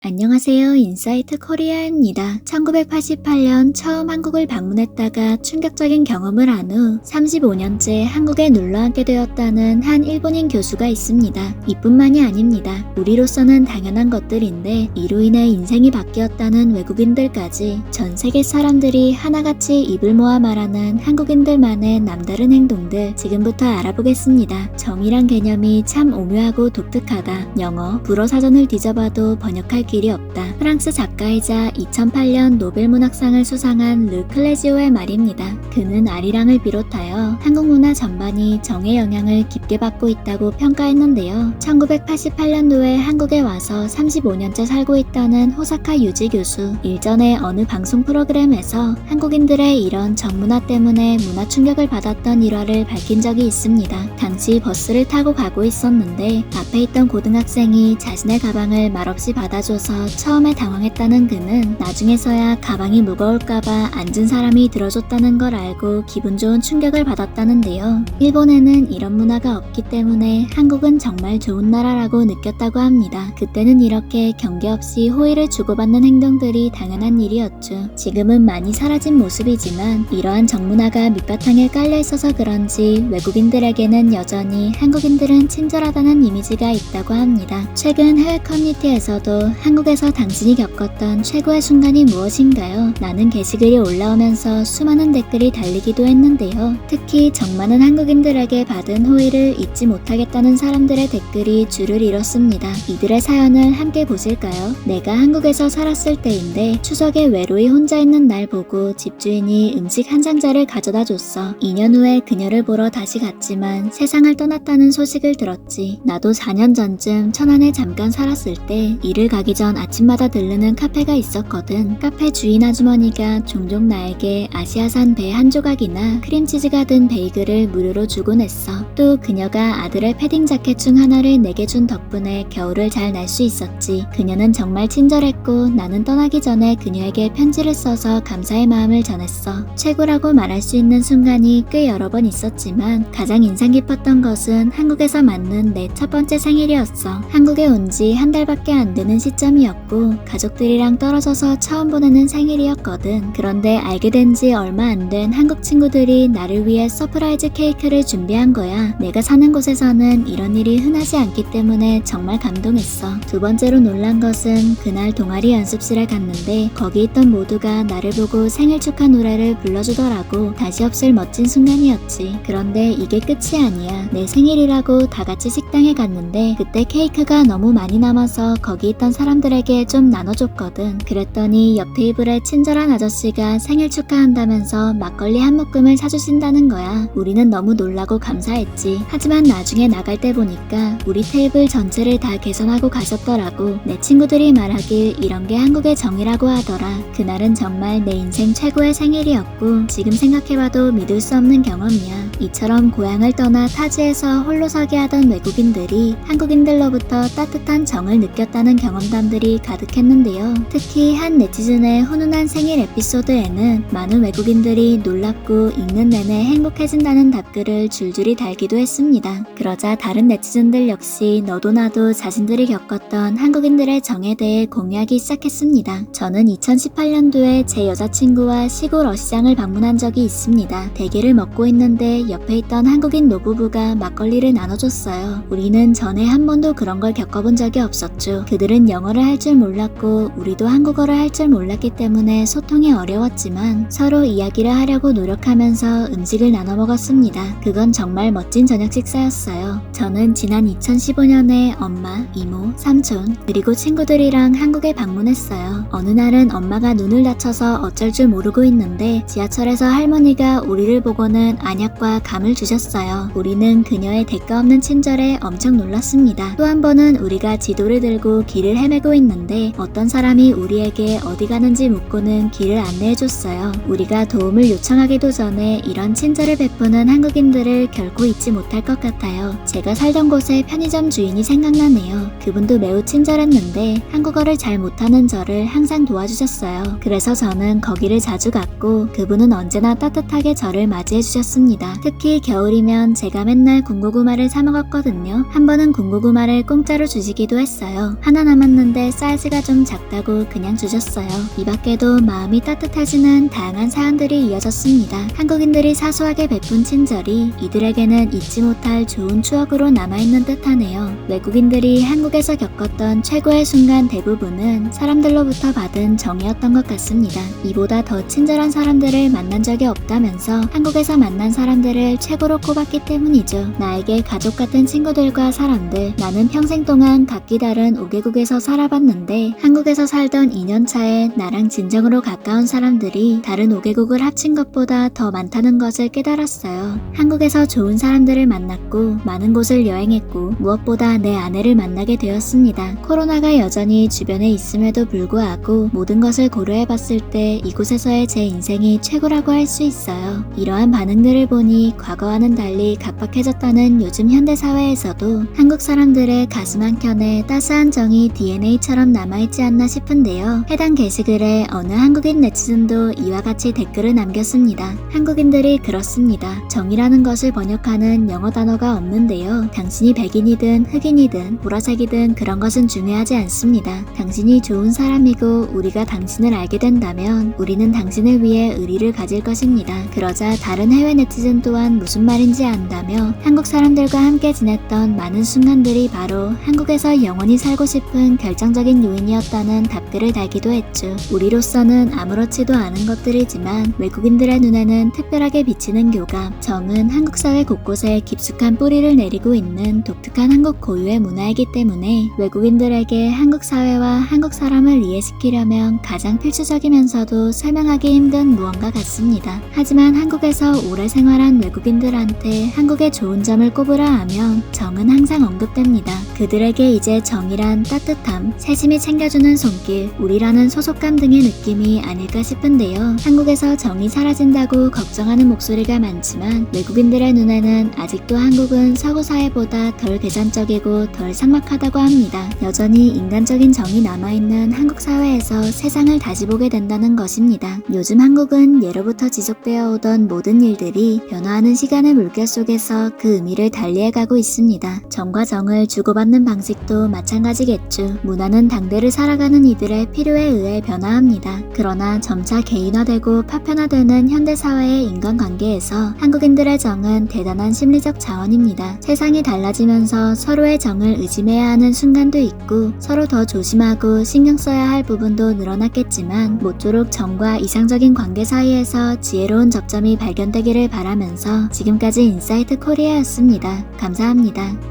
안녕하세요. 인사이트 코리아입니다. 1988년 처음 한국을 방문했다가 충격적인 경험을 한 후 35년째 한국에 놀러앉게 되었다는 한 일본인 교수가 있습니다. 이뿐만이 아닙니다. 우리로서는 당연한 것들인데 이로 인해 인생이 바뀌었다는 외국인들까지 전 세계 사람들이 하나같이 입을 모아 말하는 한국인들만의 남다른 행동들 지금부터 알아보겠습니다. 정의란 개념이 참 오묘하고 독특하다. 영어, 불어 사전을 뒤져봐도 번역할 길이 없다. 프랑스 작가이자 2008년 노벨문학상을 수상한 르 클레지오의 말입니다. 그는 아리랑을 비롯하여 한국 문화 전반이 정의 영향을 깊게 받고 있다고 평가했는데요. 1988년도에 한국에 와서 35년째 살고 있다는 호사카 유지 교수. 일전에 어느 방송 프로그램에서 한국인들의 이런 정문화 때문에 문화 충격을 받았던 일화를 밝힌 적이 있습니다. 당시 버스를 타고 가고 있었는데 앞에 있던 고등학생이 자신의 가방을 말없이 받아줘서 처음에 당황했다는 그는 나중에서야 가방이 무거울까봐 앉은 사람이 들어줬다는 걸 알고 기분 좋은 충격을 받았다는데요. 일본에는 이런 문화가 없기 때문에 한국은 정말 좋은 나라라고 느꼈다고 합니다. 그때는 이렇게 경계 없이 호의를 주고받는 행동들이 당연한 일이었죠. 지금은 많이 사라진 모습이지만 이러한 정문화가 밑바탕에 깔려 있어서 그런지 외국인들에게는 여전히 한국인들은 친절하다는 이미지가 있다고 합니다. 최근 해외 커뮤니티에서도 한국에서 당신이 겪었던 최고의 순간이 무엇인가요? 라는 게시글이 올라오면서 수많은 댓글이 달리기도 했는데요. 특히 정 많은 한국인들에게 받은 호의를 잊지 못하겠다는 사람들의 댓글이 줄을 이뤘습니다. 이들의 사연을 함께 보실까요? 내가 한국에서 살았을 때인데 추석에 외로이 혼자 있는 날 보고 집주인이 음식 한 상자를 가져다 줬어. 2년 후에 그녀를 보러 다시 갔지만 세상을 떠났다는 소식을 들었지. 나도 4년 전쯤 천안에 잠깐 살았을 때 일을 가기 전 아침마다 들르는 카페가 있었거든. 카페 주인 아주머니가 종종 나에게 아시아산 배 한 조각이나 크림치즈가 든 베이글을 무료로 주곤 했어. 또 그녀가 아들의 패딩 자켓 중 하나를 내게 준 덕분에 겨울을 잘 날 수 있었지. 그녀는 정말 친절했고 나는 떠나기 전에 그녀에게 편지를 써서 감사의 마음을 전했어. 최고라고 말할 수 있는 순간이 꽤 여러 번 있었지만 가장 인상 깊었던 것은 한국에서 맞는 내 첫 번째 생일이었어. 한국에 온 지 한 달밖에 안 되는 시점이었고 가족들이랑 떨어져서 처음 보내는 생일이었거든. 그런데 알게 된 지 얼마 안 된 한국 친구들이 나를 위해 서프라이즈 케이크를 준비한 거야. 내가 사는 곳에서는 이런 일이 흔하지 않기 때문에 정말 감동했어. 두 번째로 놀란 것은 그날 동아리 연습실에 갔는데 거기 있던 모두가 나를 보고 생일 축하 노래를 불러주더라고. 다시 없을 멋진 순간이었지. 그런데 이게 끝이 아니야. 내 생일이라고 다 같이 식당에 갔는데 그때 케이크가 너무 많이 남아서 거기 있던 사람들에게 좀 나눠줬거든. 그랬더니 옆 테이블에 친절한 아저씨가 생일 축하한다면서 막걸리 한 모금을 사주신다는 거야. 우리는 너무 놀라고 감사했지. 하지만 나중에 나갈 때 보니까 우리 테이블 전체를 다 개선하고 가셨더라고. 내 친구들이 말하길 이런 게 한국의 정이라고 하더라. 그날은 정말 내 인생 최고의 생일이었고 지금 생각해봐도 믿을 수 없는 경험이야. 이처럼 고향을 떠나 타지에서 홀로 서게 하던 외국인들이 한국인들로부터 따뜻한 정을 느꼈다는 경험담들이 가득했는데요. 특히 한 네티즌의 훈훈한 생일 에피소드에는 많은 외국인들이 놀랍고 읽는 내내 행복해진다는 답글을 줄줄이 달기도 했습니다. 그러자 다른 네티즌들 역시 너도 나도 자신들이 겪었던 한국인들의 정에 대해 공유하기 시작했습니다. 저는 2018년도에 제 여자친구와 시골 어시장을 방문한 적이 있습니다. 대게를 먹고 있는데 옆에 있던 한국인 노부부가 막걸리를 나눠줬어요. 우리는 전에 한 번도 그런 걸 겪어본 적이 없었죠. 그들은 영어를 할 줄 몰랐고 우리도 한국어를 할 줄 몰랐기 때문에 소통이 어려웠지만 서로 이야기를 하려고 노력하면서 음식을 나눠 먹었습니다. 그건 정말 멋진 저녁 식사였어요. 저는 지난 2015년에 엄마, 이모, 삼촌 그리고 친구들이랑 한국에 방문했어요. 어느 날은 엄마가 눈을 다쳐서 어쩔 줄 모르고 있는데 지하철에서 할머니가 우리를 보고는 안약과 감을 주셨어요. 우리는 그녀의 대가 없는 친절에 엄청 놀랐습니다. 또 한 번은 우리가 지도를 들고 길을 헤매고 있는데 어떤 사람이 우리에게 어디 가는지 묻고는 길을 안내해줬어요. 우리가 도움을 요청하기도 전에 이런 친절을 베푸는 한국인들을 결코 잊지 못할 것 같아요. 제가 살던 곳에 편의점 주인이 생각나네요. 그분도 매우 친절했는데 한국어를 잘 못하는 저를 항상 도와주셨어요. 그래서 저는 거기를 자주 갔고 그분은 언제나 따뜻하게 저를 맞이해주셨습니다. 특히 겨울이면 제가 맨날 군고구마를 사 먹었거든요. 한 번은 군고구마를 공짜로 주시기도 했어요. 하나 남았는데 사이즈가 좀 작다고 그냥 주셨어요. 이 밖에도 마음이 따뜻해지는 다양한 사연들이 이어졌습니다. 한국인들이 사소하게 베푼 친절이 이들에게는 잊지 못할 좋은 추억으로 남아있는 듯하네요. 외국인들이 한국에서 겪었던 최고의 순간 대부분은 사람들로부터 받은 정이었던 것 같습니다. 이보다 더 친절한 사람들을 만난 적이 없다면서 한국에서 만난 사람들을 최고로 꼽았기 때문이죠. 나에게 가족 같은 친구들과 사람들, 나는 평생 동안 각기 다른 5개국에서 살아봤는데 한국에서 살던 2년차에 나랑 진정으로 가까운 사람들이 다른 5개국을 합친 것보다 더 많다는 것을 깨달았어요. 한국에서 좋은 사람들을 만났고 많은 곳을 여행했고 무엇보다 내 아내를 만나게 되었습니다. 코로나가 여전히 주변에 있음에도 불구하고 모든 것을 고려해봤을 때 이곳에서의 제 인생이 최고라고 할 수 있어요. 이러한 반응들을 보니 과거와는 달리 각박해졌다는 요즘 현대사회에서도 한국 사람들의 가슴 한켠에 따스한 정이 DNA처럼 남아있지 않나 싶은데요. 해당 게시글에 어느 한국인 네티즌도 이와 같이 댓글을 남겼습니다. 한국인들이 그렇습니다. 정이라는 것을 번역하는 영어 단어가 없는데요. 당신이 백인이든 흑인이든 보라색이든 그런 것은 중요하지 않습니다. 당신이 좋은 사람이고 우리가 당신을 알게 된다면 우리는 당신을 위해 의리를 가질 것입니다. 그러자 다른 해외 네티즌 또한 무슨 말인지 안다며 한국 사람들과 함께 지냈던 많은 순간들이 바로 한국에서 영원히 살고 싶은 결정적인 요인이었다는 답글을 달기도 했죠. 우리로서는 아무렇지도 않은 것들이지만 외국인들의 눈에는 특별하게 비치는 교감, 정은 한국 사회 곳곳에 깊숙한 뿌리를 내리고 있는 독특한 한국 고유의 문화이기 때문에 외국인들에게 한국 사회와 한국 사람을 이해시키려면 가장 필수적이면서도 설명하기 힘든 무언가 같습니다. 하지만 한국에서 오래 생활한 외국인들한테 한국의 좋은 점을 꼽으라 하면 정은 항상 언급됩니다. 그들에게 이제 정이란 따뜻함, 세심히 챙겨주는 손길, 우리라는 소속감 등의 느낌이 아닐까 싶은데요. 한국에서 정이 사라진다고 걱정하는 목소리가 많지만 외국인들의 눈에는 아직도 한국은 서구 사회보다 덜 계산적이고 덜 삭막하다고 합니다. 여전히 인간적인 정이 남아있는 한국 사회에서 세상을 다시 보게 된다는 것입니다. 요즘 한국은 예로부터 지속되어 오던 모든 일들이 변화하는 시간의 물결 속에서 그 의미를 달리해가고 있습니다. 정과 정을 주고받는 방식도 마찬가지겠죠. 문화는 당대를 살아가는 이들의 필요에 의해 변화합니다. 그러나 점차 개인화되고 파편화되는 현대사회의 인간관계에서 한국인들의 정은 대단한 심리적 자원입니다. 세상이 달라지면서 서로의 정을 의심해야 하는 순간도 있고 서로 더 조심하고 신경 써야 할 부분도 늘어났겠지만 모쪼록 정과 이상적인 관계 사이에서 지혜로운 접점이 발견되기를 바라면서 지금까지 인사이트 코리아였습니다. 감사합니다.